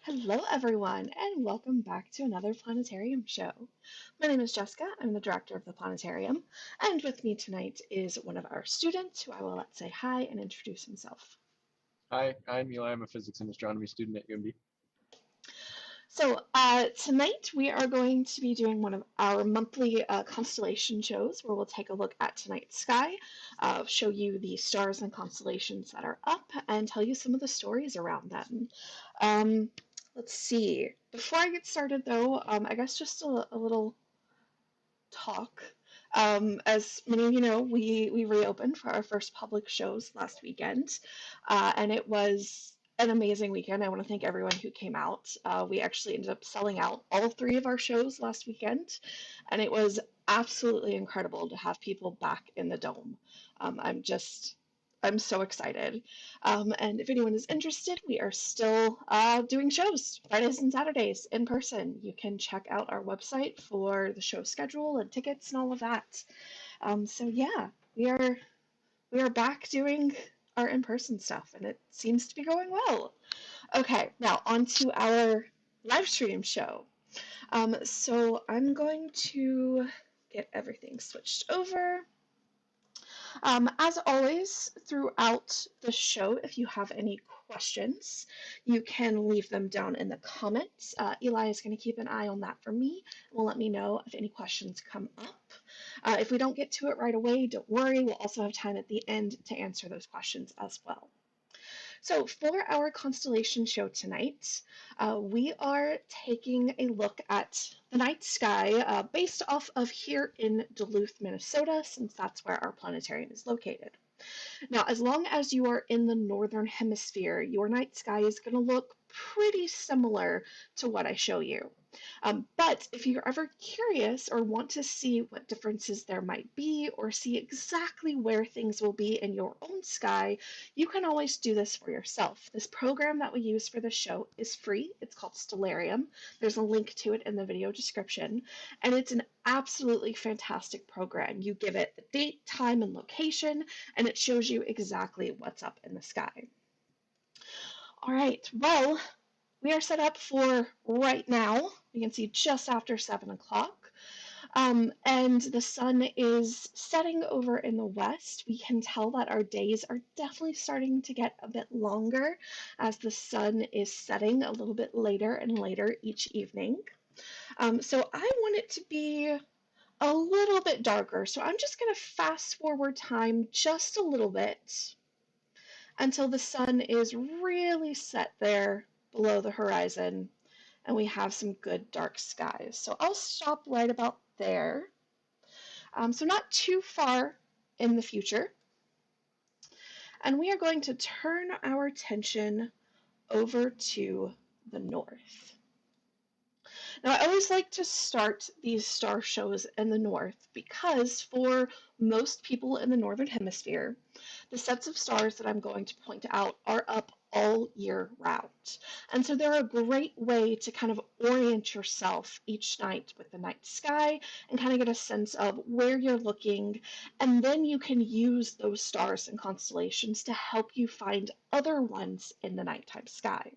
Hello, everyone, and welcome back to another Planetarium show. My name is Jessica. I'm the director of the Planetarium, and with me tonight is one of our students who I will let say hi and introduce himself. Hi, I'm Eli. I'm a physics and astronomy student at UMD. Tonight we are going to be doing one of our monthly constellation shows where we'll take a look at tonight's sky, show you the stars and constellations that are up, and tell you some of the stories around them. Um, let's see. Before I get started, though, I guess just a little talk. As many of you know, we reopened for our first public shows last weekend, and it was an amazing weekend. I want to thank everyone who came out. We actually ended up selling out all three of our shows last weekend, and it was absolutely incredible to have people back in the dome. I'm so excited. And if anyone is interested, we are still doing shows Fridays and Saturdays in person. You can check out our website for the show schedule and tickets and all of that. Yeah, we are back doing our in-person stuff, and it seems to be going well. Okay, now on to our live stream show. So I'm going to get everything switched over. As always, throughout the show, if you have any questions, you can leave them down in the comments. Eli is going to keep an eye on that for me and will let me know if any questions come up. If we don't get to it right away, don't worry. We'll also have time at the end to answer those questions as well. So, for our constellation show tonight, we are taking a look at the night sky based off of here in Duluth, Minnesota, since that's where our planetarium is located. Now, as long as you are in the northern hemisphere, your night sky is going to look pretty similar to what I show you. But if you're ever curious or want to see what differences there might be or see exactly where things will be in your own sky, you can always do this for yourself. This program that we use for the show is free. It's called Stellarium. There's a link to it in the video description, and it's an absolutely fantastic program. You give it the date, time, and location, and it shows you exactly what's up in the sky. All right, well, we are set up for right now. You can see just after 7 o'clock. And the sun is setting over in the west. We can tell that our days are definitely starting to get a bit longer as the sun is setting a little bit later and later each evening. So I want it to be a little bit darker. So I'm just going to fast forward time just a little bit until the sun is really set there below the horizon and we have some good dark skies. So I'll stop right about there. So not too far in the future. And we are going to turn our attention over to the north. Now, I always like to start these star shows in the north because for most people in the northern hemisphere, the sets of stars that I'm going to point out are up all year round. And so they're a great way to kind of orient yourself each night with the night sky and kind of get a sense of where you're looking. And then you can use those stars and constellations to help you find other ones in the nighttime sky.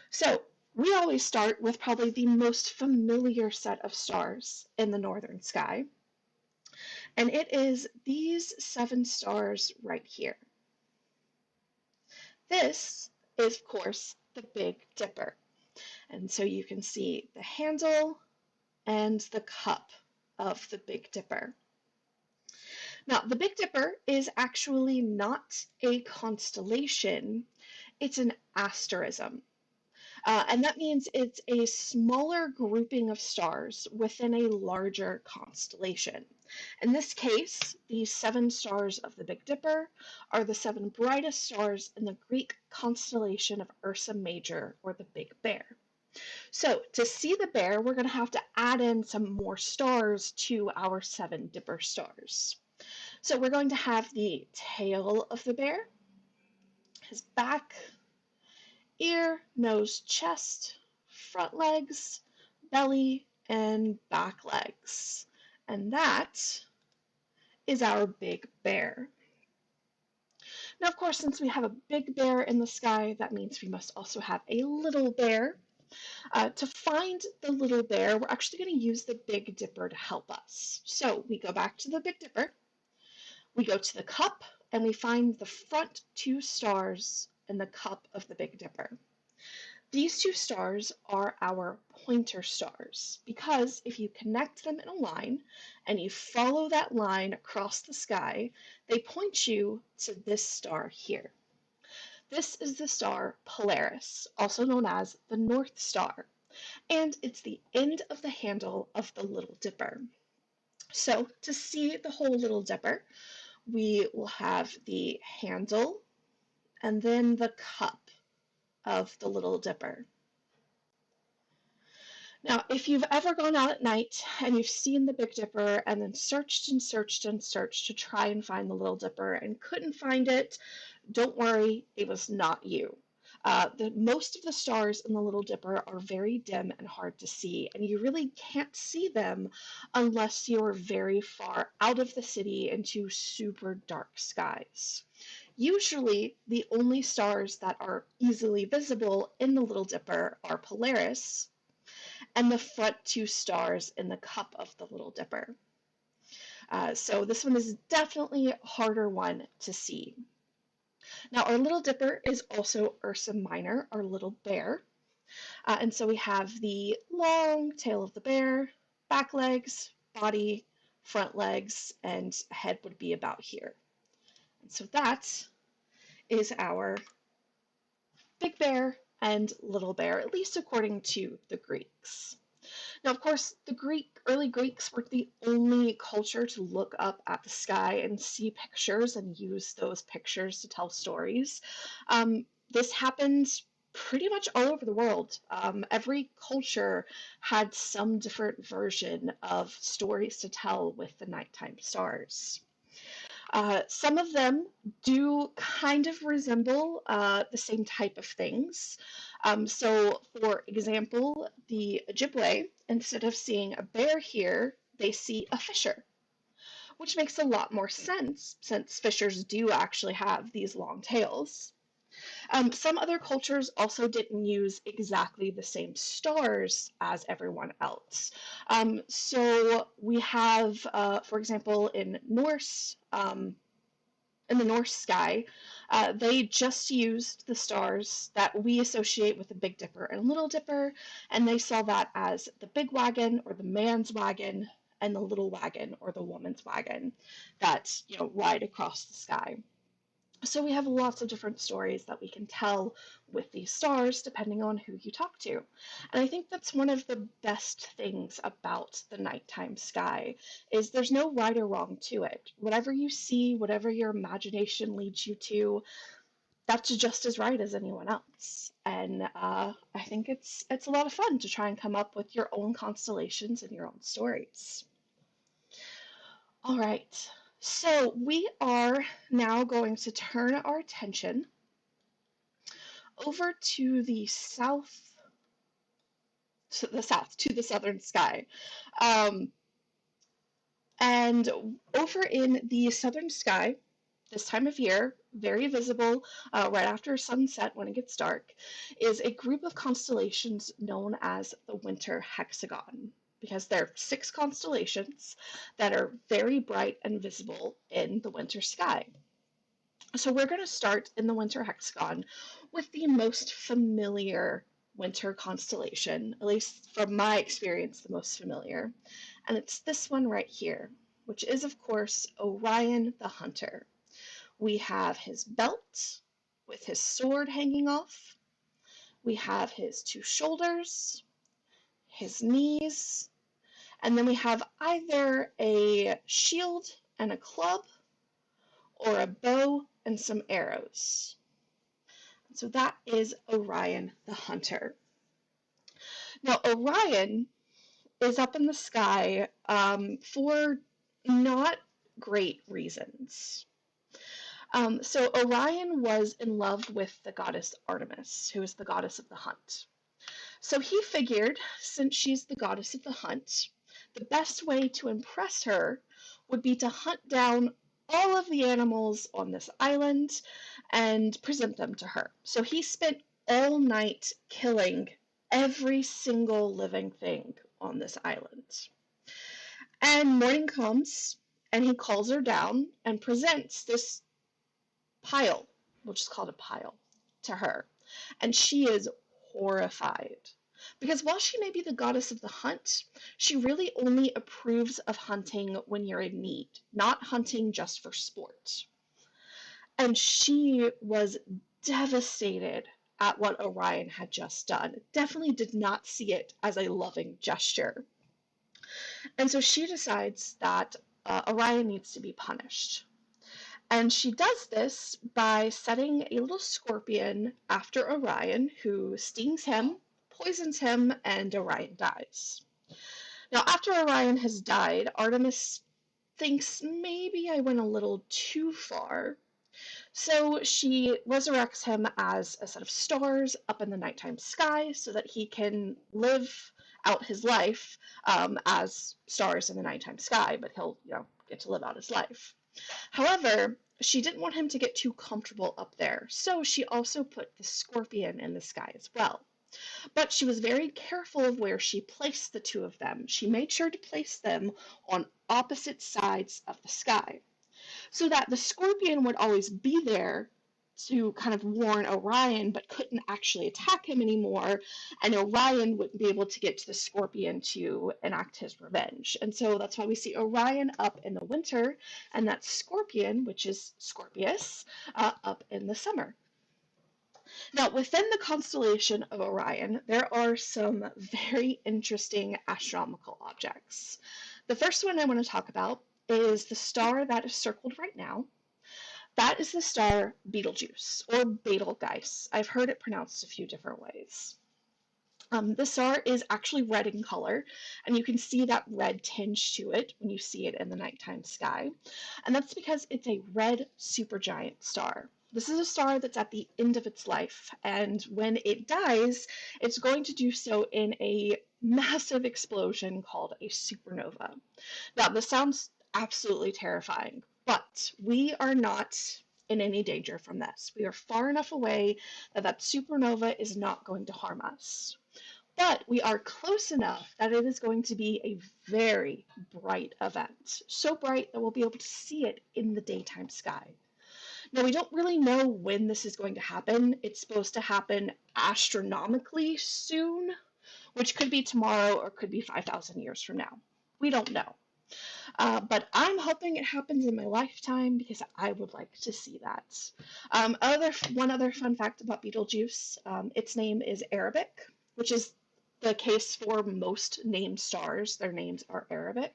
So we always start with probably the most familiar set of stars in the northern sky, and it is these 7 stars right here. This is, of course, the Big Dipper. And so you can see the handle and the cup of the Big Dipper. Now, the Big Dipper is actually not a constellation, it's an asterism. And that means it's a smaller grouping of stars within a larger constellation. In this case, the 7 stars of the Big Dipper are the 7 brightest stars in the Greek constellation of Ursa Major, or the Big Bear. So to see the bear, we're going to have to add in some more stars to our 7 Dipper stars. So we're going to have the tail of the bear, his back, ear, nose, chest, front legs, belly, and back legs. And that is our Big Bear. Now, of course, since we have a big bear in the sky, that means we must also have a little bear. To find the little bear, we're actually going to use the Big Dipper to help us. So we go back to the Big Dipper, we go to the cup, and we find the front two stars in the cup of the Big Dipper. These two stars are our pointer stars because if you connect them in a line and you follow that line across the sky, they point you to this star here. This is the star Polaris, also known as the North Star, and it's the end of the handle of the Little Dipper. So to see the whole Little Dipper, we will have the handle and then the cup of the Little Dipper. Now, if you've ever gone out at night and you've seen the Big Dipper and then searched and searched and searched to try and find the Little Dipper and couldn't find it, don't worry, it was not you. Most of the stars in the Little Dipper are very dim and hard to see, and you really can't see them unless you're very far out of the city into super dark skies. Usually, the only stars that are easily visible in the Little Dipper are Polaris and the front two stars in the cup of the Little Dipper. So this one is definitely a harder one to see. Now, our Little Dipper is also Ursa Minor, our little bear. And so we have the long tail of the bear, back legs, body, front legs, and head would be about here. And so that is our big bear and little bear, at least according to the Greeks. Now, of course, the early Greeks were the only culture to look up at the sky and see pictures and use those pictures to tell stories. This happened pretty much all over the world. Every culture had some different version of stories to tell with the nighttime stars. Some of them do kind of resemble the same type of things. So, for example, the Ojibwe, instead of seeing a bear here, they see a fisher, which makes a lot more sense since fishers do actually have these long tails. Some other cultures also didn't use exactly the same stars as everyone else. So we have, for example, in the Norse sky, they just used the stars that we associate with the Big Dipper and Little Dipper, and they saw that as the big wagon or the man's wagon and the little wagon or the woman's wagon that, ride across the sky. So we have lots of different stories that we can tell with these stars depending on who you talk to. And I think that's one of the best things about the nighttime sky is there's no right or wrong to it. Whatever you see, whatever your imagination leads you to, that's just as right as anyone else. And I think it's a lot of fun to try and come up with your own constellations and your own stories. All right. So we are now going to turn our attention over to the to the southern sky. And over in the southern sky, this time of year, very visible right after sunset when it gets dark, is a group of constellations known as the Winter Hexagon, because there are 6 constellations that are very bright and visible in the winter sky. So we're going to start in the Winter Hexagon with the most familiar winter constellation, at least from my experience, the most familiar. And it's this one right here, which is, of course, Orion the Hunter. We have his belt with his sword hanging off. We have his 2 shoulders, his knees, and then we have either a shield and a club or a bow and some arrows. So that is Orion the Hunter. Now, Orion is up in the sky for not great reasons. So Orion was in love with the goddess Artemis, who is the goddess of the hunt. So he figured, since she's the goddess of the hunt, the best way to impress her would be to hunt down all of the animals on this island and present them to her. So he spent all night killing every single living thing on this island. And morning comes, and he calls her down and presents this pile, we'll just call it a pile, to her. And she is horrified. Because while she may be the goddess of the hunt, she really only approves of hunting when you're in need, not hunting just for sport. And she was devastated at what Orion had just done. Definitely did not see it as a loving gesture. And so she decides that Orion needs to be punished. And she does this by setting a little scorpion after Orion, who stings him, poisons him, and Orion dies. Now, after Orion has died, Artemis thinks maybe I went a little too far. So she resurrects him as a set of stars up in the nighttime sky so that he can live out his life as stars in the nighttime sky, but he'll, get to live out his life. However, she didn't want him to get too comfortable up there, so she also put the scorpion in the sky as well. But she was very careful of where she placed the two of them. She made sure to place them on opposite sides of the sky, so that the scorpion would always be there to kind of warn Orion, but couldn't actually attack him anymore, and Orion wouldn't be able to get to the scorpion to enact his revenge. And so that's why we see Orion up in the winter, and that scorpion, which is Scorpius, up in the summer. Now, within the constellation of Orion, there are some very interesting astronomical objects. The first one I want to talk about is the star that is circled right now. That is the star Betelgeuse, or Betelgeuse. I've heard it pronounced a few different ways. The star is actually red in color, and you can see that red tinge to it when you see it in the nighttime sky. And that's because it's a red supergiant star. This is a star that's at the end of its life, and when it dies, it's going to do so in a massive explosion called a supernova. Now, this sounds absolutely terrifying, but we are not in any danger from this. We are far enough away that that supernova is not going to harm us. But we are close enough that it is going to be a very bright event. So bright that we'll be able to see it in the daytime sky. Now, we don't really know when this is going to happen. It's supposed to happen astronomically soon, which could be tomorrow or could be 5,000 years from now. We don't know. But I'm hoping it happens in my lifetime because I would like to see that. One other fun fact about Betelgeuse, its name is Arabic, which is the case for most named stars. Their names are Arabic.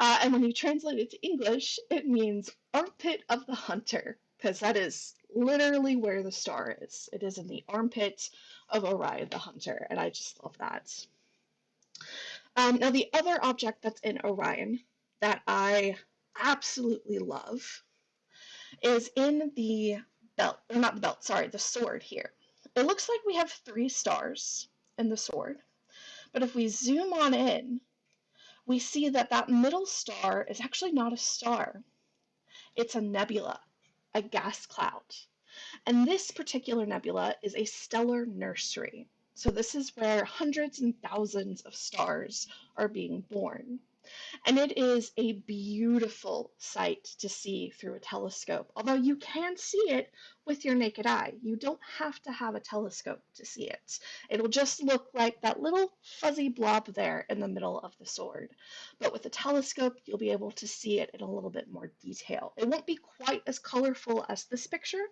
And when you translate it to English, it means armpit of the hunter, because that is literally where the star is. It is in the armpit of Orion the Hunter, and I just love that. Now, the other object that's in Orion that I absolutely love is in the belt, or not the belt, sorry, the sword here. It looks like we have 3 stars in the sword, but if we zoom on in, we see that that middle star is actually not a star. It's a nebula, a gas cloud. And this particular nebula is a stellar nursery. So this is where hundreds and thousands of stars are being born. And it is a beautiful sight to see through a telescope, although you can see it with your naked eye. You don't have to have a telescope to see it. It'll just look like that little fuzzy blob there in the middle of the sword. But with a telescope, you'll be able to see it in a little bit more detail. It won't be quite as colorful as this picture,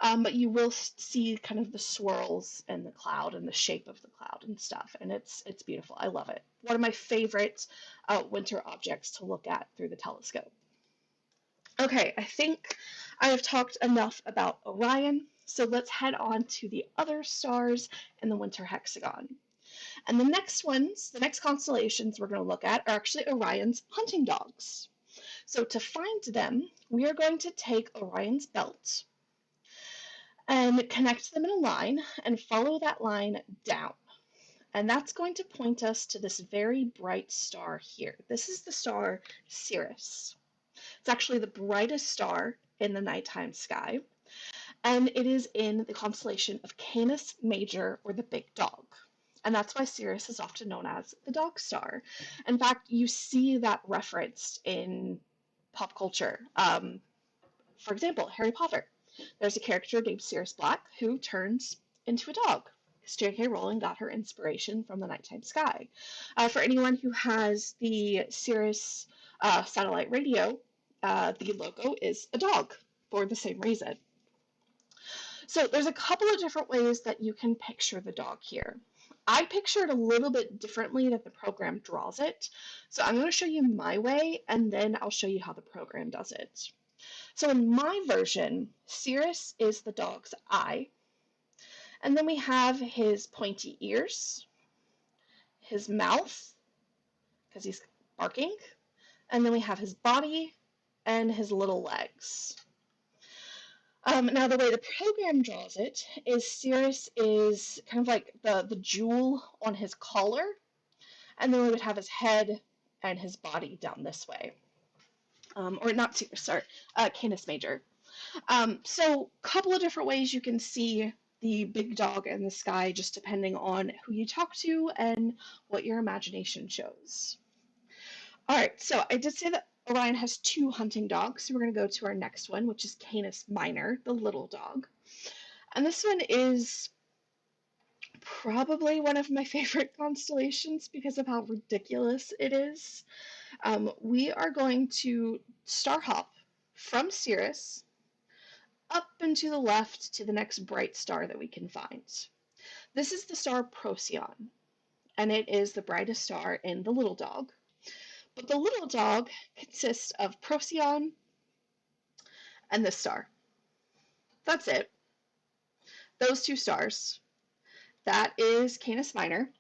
but you will see kind of the swirls in the cloud and the shape of the cloud and stuff, and it's beautiful. I love it. One of my favorite winter objects to look at through the telescope. Okay, I think I have talked enough about Orion, so let's head on to the other stars in the Winter Hexagon. And the next constellations we're going to look at are actually Orion's hunting dogs. So to find them, we are going to take Orion's belt and connect them in a line and follow that line down. And that's going to point us to this very bright star here. This is the star Cirrus. It's actually the brightest star in the nighttime sky, and it is in the constellation of Canis Major, or the Big Dog. And that's why Cirrus is often known as the Dog Star. In fact, you see that referenced in pop culture. For example, Harry Potter. There's a character named Sirius Black who turns into a dog. J.K. Rowling got her inspiration from the nighttime sky. For anyone who has the Cirrus satellite radio, the logo is a dog for the same reason. So there's a couple of different ways that you can picture the dog here. I picture it a little bit differently than the program draws it. So I'm going to show you my way, and then I'll show you how the program does it. So in my version, Cirrus is the dog's eye, and then we have his pointy ears, his mouth, because he's barking, and then we have his body and his little legs. Now the way the program draws it is Cirrus is kind of like the jewel on his collar, and then we would have his head and his body down this way. Or not Cirrus, sorry, Canis Major. So a couple of different ways you can see the big dog in the sky, just depending on who you talk to and what your imagination shows. All right, so I did say that Orion has 2 hunting dogs, so we're going to go to our next one, which is Canis Minor, the little dog. And this one is probably one of my favorite constellations because of how ridiculous it is. We are going to star hop from Cirrus up and to the left to the next bright star that we can find. This is the star Procyon, and it is the brightest star in the little dog. But the little dog consists of Procyon and this star. That's it. Those 2 stars. That is Canis Minor.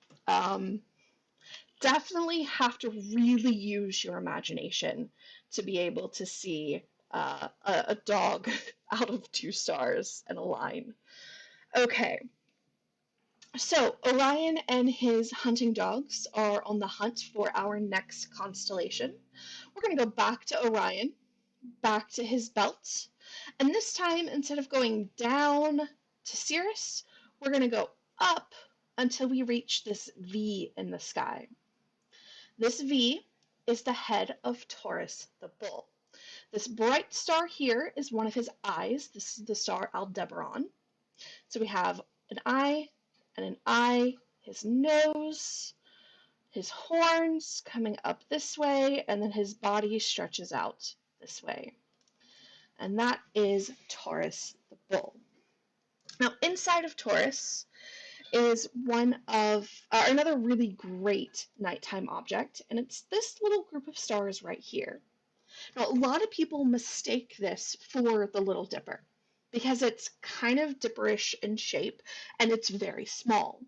Definitely have to really use your imagination to be able to see a dog out of 2 stars and a line. Okay. So Orion and his hunting dogs are on the hunt for our next constellation. We're going to go back to Orion, back to his belt, and this time, instead of going down to Cirrus, we're going to go up until we reach this V in the sky. This V is the head of Taurus the Bull. This bright star here is one of his eyes. This is the star Aldebaran. So we have an eye and an eye, his nose, his horns coming up this way, and then his body stretches out this way. And that is Taurus the Bull. Now, inside of Taurus is another really great nighttime object, and it's this little group of stars right here. Now, a lot of people mistake this for the Little Dipper because it's kind of dipperish in shape and it's very small.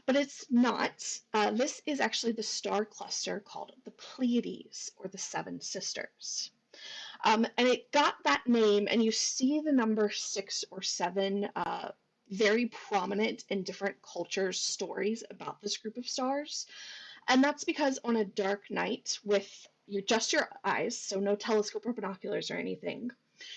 But it's not. This is actually the star cluster called the Pleiades, or the Seven Sisters. And it got that name, and you see the number 6 or 7 very prominent in different cultures' stories about this group of stars. And that's because on a dark night with just your eyes, so no telescope or binoculars or anything,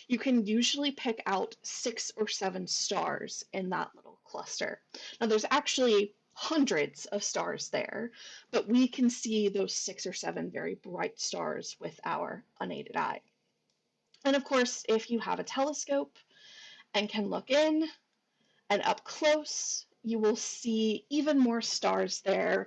you can usually pick out 6 or 7 stars in that little cluster. Now there's actually hundreds of stars there, but we can see those 6 or 7 very bright stars with our unaided eye. And of course, if you have a telescope and can look in and up close, you will see even more stars there.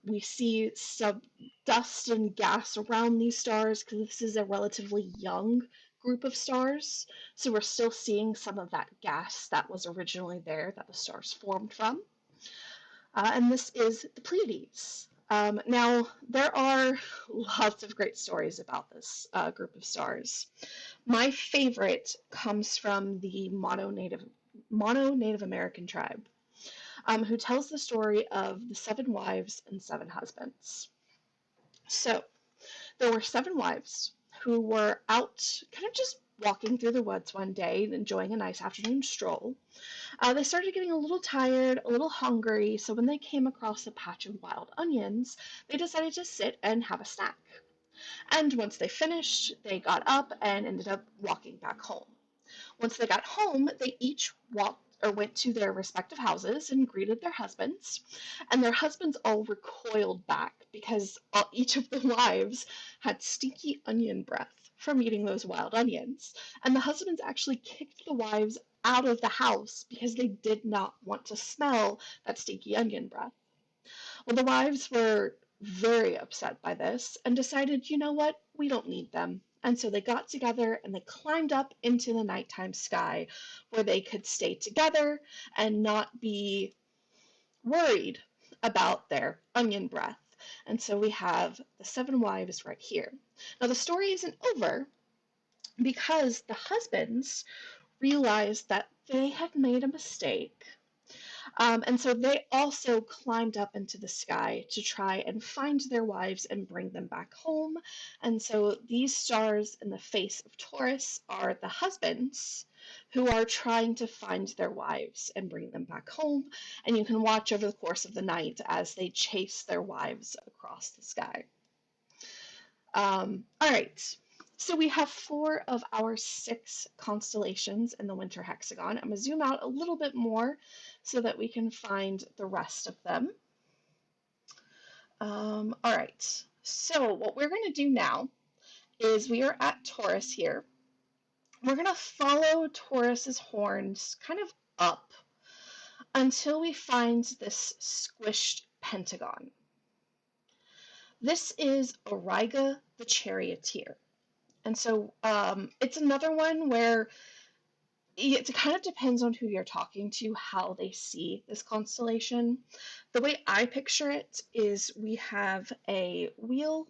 We see some dust and gas around these stars because this is a relatively young group of stars. So we're still seeing some of that gas that was originally there that the stars formed from. And this is the Pleiades. Now, there are lots of great stories about this group of stars. My favorite comes from the Mono Native American tribe, who tells the story of the 7 wives and 7 husbands. So, there were 7 wives who were out kind of just walking through the woods one day, enjoying a nice afternoon stroll. They started getting a little tired, a little hungry, so when they came across a patch of wild onions, they decided to sit and have a snack. And once they finished, they got up and ended up walking back home. Once they got home, they each walked or went to their respective houses and greeted their husbands. And their husbands all recoiled back because each of the wives had stinky onion breath from eating those wild onions. And the husbands actually kicked the wives out of the house because they did not want to smell that stinky onion breath. Well, the wives were very upset by this and decided, you know what, we don't need them. And so they got together and they climbed up into the nighttime sky where they could stay together and not be worried about their onion breath. And so we have the 7 wives right here. Now, the story isn't over because the husbands realized that they had made a mistake. And so they also climbed up into the sky to try and find their wives and bring them back home. And so these stars in the face of Taurus are the husbands who are trying to find their wives and bring them back home. And you can watch over the course of the night as they chase their wives across the sky. All right. So we have 4 of our 6 constellations in the Winter Hexagon. I'm going to zoom out a little bit more so that we can find the rest of them. All right. So what we're going to do now is we are at Taurus here. We're going to follow Taurus's horns kind of up until we find this squished pentagon. This is Auriga the Charioteer. And so it's another one where it kind of depends on who you're talking to, how they see this constellation. The way I picture it is we have a wheel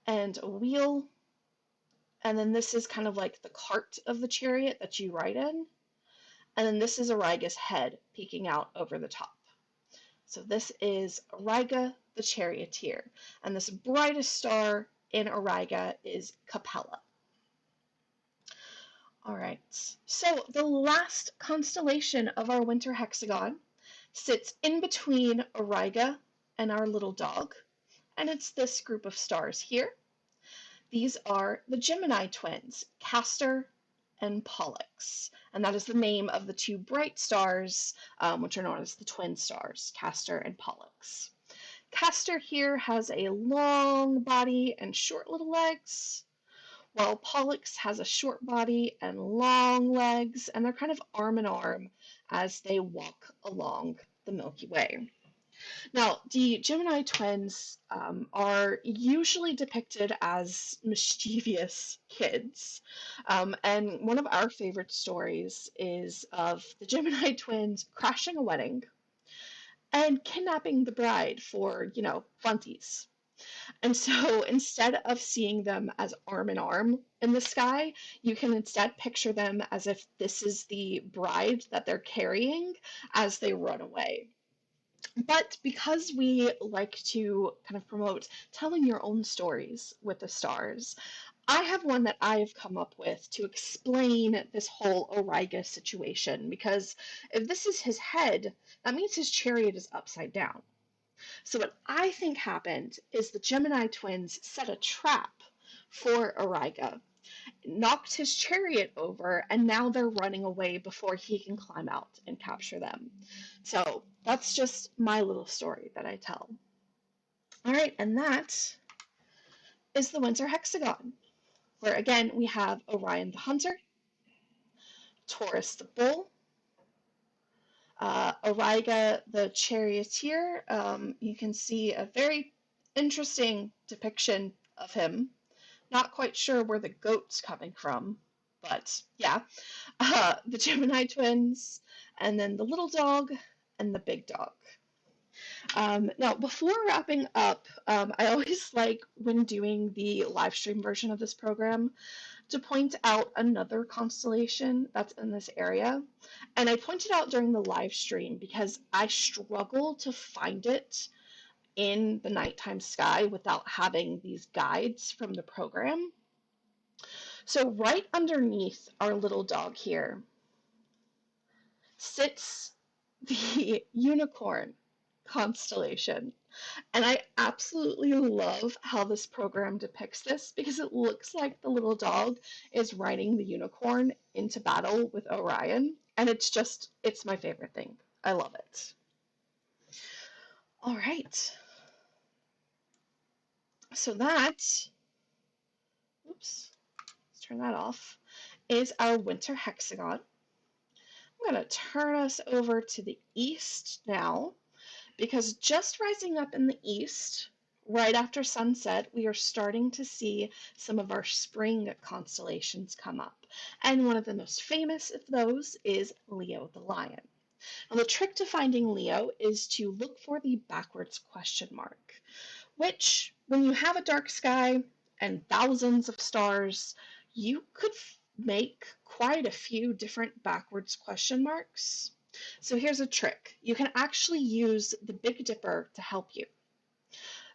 and a wheel, and then this is kind of like the cart of the chariot that you ride in, and then this is Auriga's head peeking out over the top. So this is Auriga the Charioteer, and this brightest star in Auriga is Capella. All right, so the last constellation of our Winter Hexagon sits in between Auriga and our little dog, and it's this group of stars here. These are the Gemini Twins, Castor and Pollux, and that is the name of the 2 bright stars, which are known as the twin stars, Castor and Pollux. Castor here has a long body and short little legs, while Pollux has a short body and long legs, and they're kind of arm in arm as they walk along the Milky Way. Now, the Gemini Twins are usually depicted as mischievous kids, and one of our favorite stories is of the Gemini Twins crashing a wedding and kidnapping the bride for, funsies. And so instead of seeing them as arm in arm in the sky, you can instead picture them as if this is the bride that they're carrying as they run away. But because we like to kind of promote telling your own stories with the stars, I have one that I've come up with to explain this whole Auriga situation, because if this is his head, that means his chariot is upside down. So what I think happened is the Gemini Twins set a trap for Auriga, knocked his chariot over, and now they're running away before he can climb out and capture them. So that's just my little story that I tell. All right, and that is the Winter Hexagon, where again we have Orion the Hunter, Taurus the Bull, Auriga the Charioteer. You can see a very interesting depiction of him. Not quite sure where the goat's coming from, but yeah. The Gemini Twins, and then the little dog and the big dog. Now, before wrapping up, I always like, when doing the live stream version of this program, to point out another constellation that's in this area. And I pointed out during the live stream because I struggle to find it in the nighttime sky without having these guides from the program. So right underneath our little dog here sits the Unicorn constellation. And I absolutely love how this program depicts this because it looks like the little dog is riding the unicorn into battle with Orion. And it's my favorite thing. I love it. All right. So that, oops, let's turn that off, is our Winter Hexagon. I'm going to turn us over to the east now, because just rising up in the east, right after sunset, we are starting to see some of our spring constellations come up. And one of the most famous of those is Leo the Lion. Now, the trick to finding Leo is to look for the backwards question mark, which, when you have a dark sky and thousands of stars, you could make quite a few different backwards question marks. So here's a trick. You can actually use the Big Dipper to help you.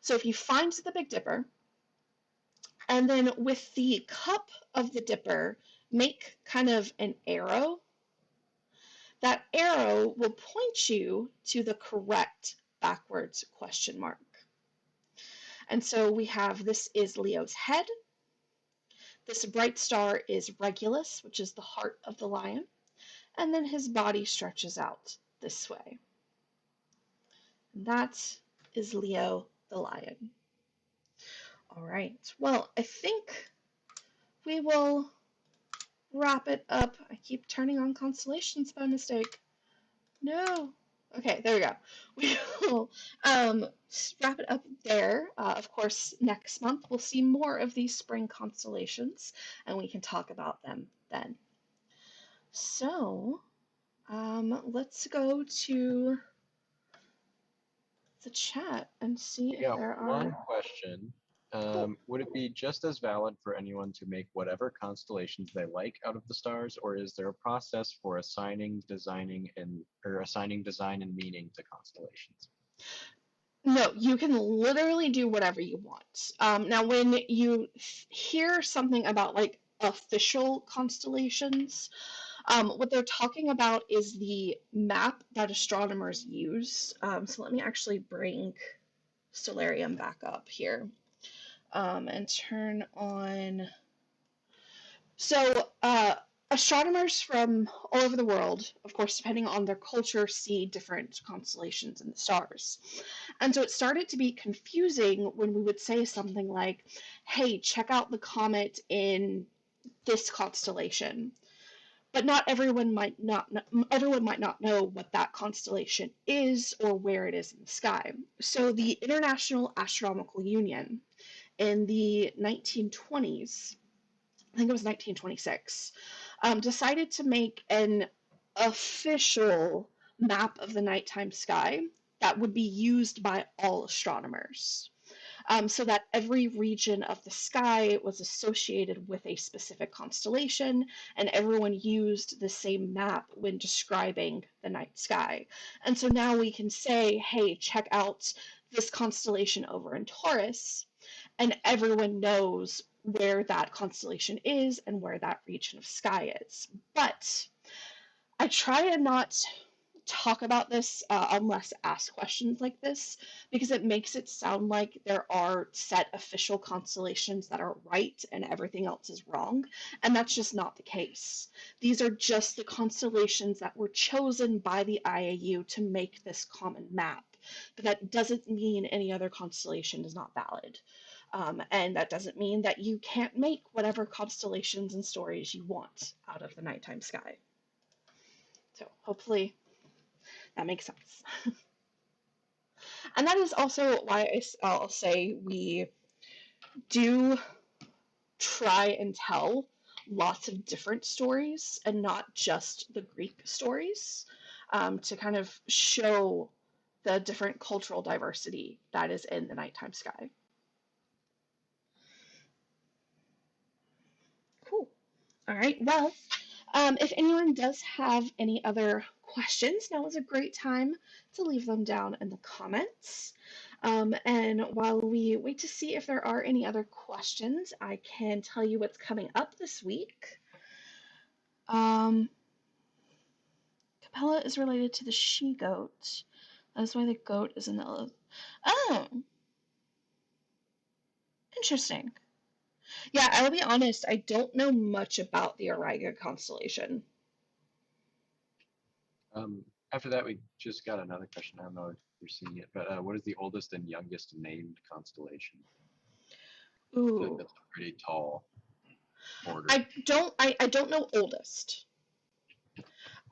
So if you find the Big Dipper, and then with the cup of the dipper, make kind of an arrow, that arrow will point you to the correct backwards question mark. And so we have, this is Leo's head. This bright star is Regulus, which is the heart of the lion. And then his body stretches out this way. And that is Leo the lion. All right, well, I think we will wrap it up. I keep turning on constellations by mistake. No. Okay, there we go. We will wrap it up there. Of course, next month we'll see more of these spring constellations, and we can talk about them then. So, let's go to the chat and see if there are... one question. Would it be just as valid for anyone to make whatever constellations they like out of the stars, or is there a process for assigning design and meaning to constellations? No, you can literally do whatever you want. Now, when you hear something about like official constellations, what they're talking about is the map that astronomers use. So let me actually bring Stellarium back up here and turn on. So astronomers from all over the world, of course, depending on their culture, see different constellations in the stars. And so it started to be confusing when we would say something like, hey, check out the comet in this constellation. But not everyone might not know what that constellation is or where it is in the sky. So the International Astronomical Union in the 1920s, I think it was 1926, decided to make an official map of the nighttime sky that would be used by all astronomers. So that every region of the sky was associated with a specific constellation, and everyone used the same map when describing the night sky. And so now we can say, hey, check out this constellation over in Taurus, and everyone knows where that constellation is and where that region of sky is. But I try to not talk about this unless asked questions like this, because it makes it sound like there are set official constellations that are right and everything else is wrong, and that's just not the case. These are just the constellations that were chosen by the IAU to make this common map, but that doesn't mean any other constellation is not valid. And that doesn't mean that you can't make whatever constellations and stories you want out of the nighttime sky. So hopefully that makes sense. And that is also why I'll say we do try and tell lots of different stories and not just the Greek stories, to kind of show the different cultural diversity that is in the nighttime sky. Cool. All right, well, if anyone does have any other questions, now is a great time to leave them down in the comments. And while we wait to see if there are any other questions, I can tell you what's coming up this week. Capella is related to the she-goat. That is why the goat is in the Oh, interesting. Yeah, I'll be honest, I don't know much about the Auriga constellation. After that, we just got another question. I don't know if you're seeing it, but what is the oldest and youngest named constellation? I feel like Ooh. that's a pretty tall order. I don't know oldest.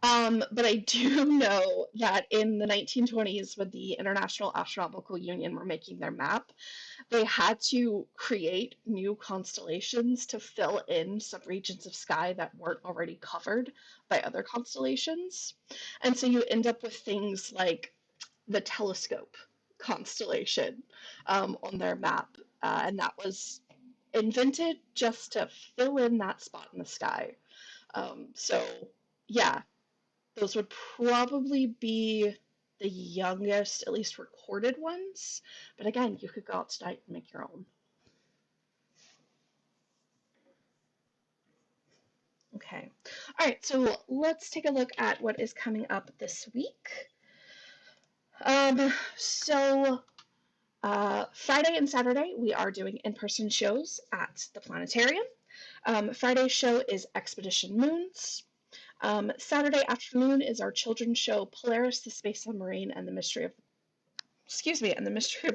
But I do know that in the 1920s, when the International Astronomical Union were making their map, they had to create new constellations to fill in some regions of sky that weren't already covered by other constellations. And so you end up with things like the telescope constellation on their map. And that was invented just to fill in that spot in the sky. So, yeah, those would probably be the youngest, at least recorded ones. But again, you could go out tonight and make your own. Okay. All right, so let's take a look at what is coming up this week. Friday and Saturday, we are doing in-person shows at the Planetarium. Friday's show is Expedition Moons. Saturday afternoon is our children's show, Polaris, the Space Submarine, and the Mystery of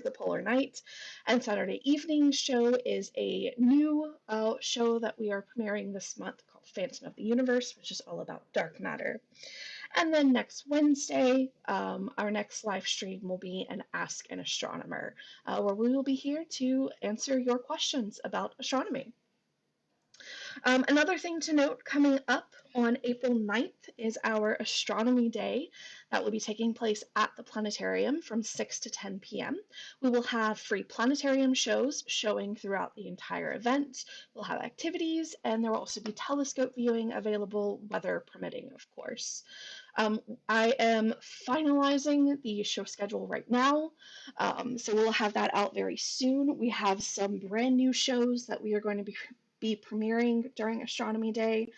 the Polar Night. And Saturday evening show is a new show that we are premiering this month called Phantom of the Universe, which is all about dark matter. And then next Wednesday, our next live stream will be an Ask an Astronomer, where we will be here to answer your questions about astronomy. Another thing to note coming up on April 9th is our Astronomy Day that will be taking place at the Planetarium from 6 to 10 p.m. We will have free planetarium shows showing throughout the entire event. We'll have activities, and there will also be telescope viewing available, weather permitting, of course. I am finalizing the show schedule right now, so we'll have that out very soon. We have some brand new shows that we are going to be premiering during Astronomy Day,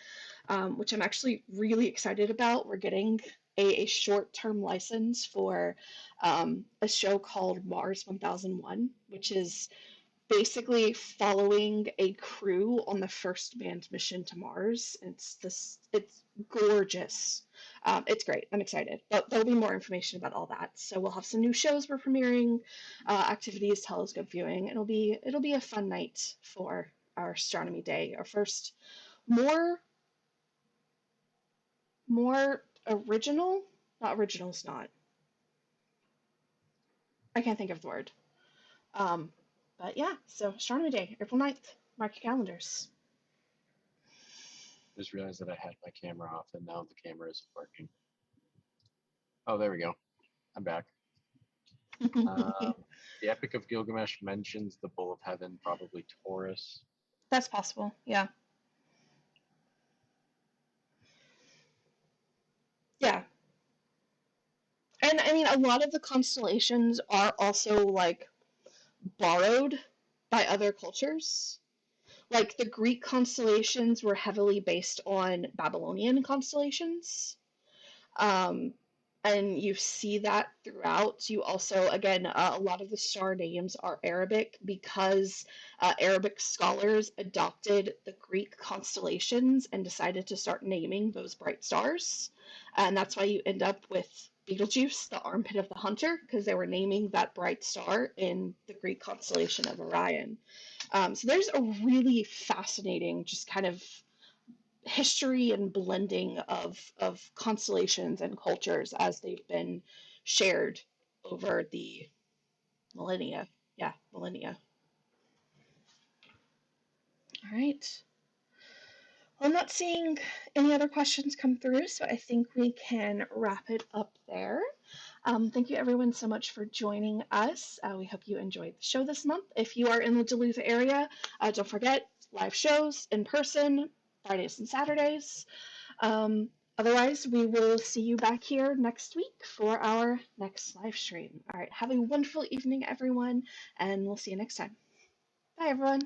which I'm actually really excited about. We're getting a short-term license for a show called Mars 1001, which is basically following a crew on the first manned mission to Mars. It's gorgeous. It's great. I'm excited, but there'll be more information about all that. So we'll have some new shows we're premiering, activities, telescope viewing. It'll be a fun night for our Astronomy Day, our first more original. Not original's not. I can't think of the word. Um, but yeah, so Astronomy Day, April 9th. Mark your calendars. Just realized that I had my camera off and now the camera isn't working. Oh, there we go. I'm back. The Epic of Gilgamesh mentions the Bull of Heaven, probably Taurus. That's possible, yeah. Yeah. And I mean, a lot of the constellations are also like borrowed by other cultures. Like the Greek constellations were heavily based on Babylonian constellations. Um, and you see that throughout. You also, again, a lot of the star names are Arabic because Arabic scholars adopted the Greek constellations and decided to start naming those bright stars. And that's why you end up with Betelgeuse, the armpit of the hunter, because they were naming that bright star in the Greek constellation of Orion. So there's a really fascinating, just kind of history and blending of constellations and cultures as they've been shared over the millennia. Yeah, millennia. All right. Well, I'm not seeing any other questions come through, so I think we can wrap it up there. Thank you everyone so much for joining us. We hope you enjoyed the show this month. If you are in the Duluth area, don't forget live shows in person, Fridays and Saturdays. Otherwise, we will see you back here next week for our next live stream. All right, have a wonderful evening, everyone, and we'll see you next time. Bye, everyone.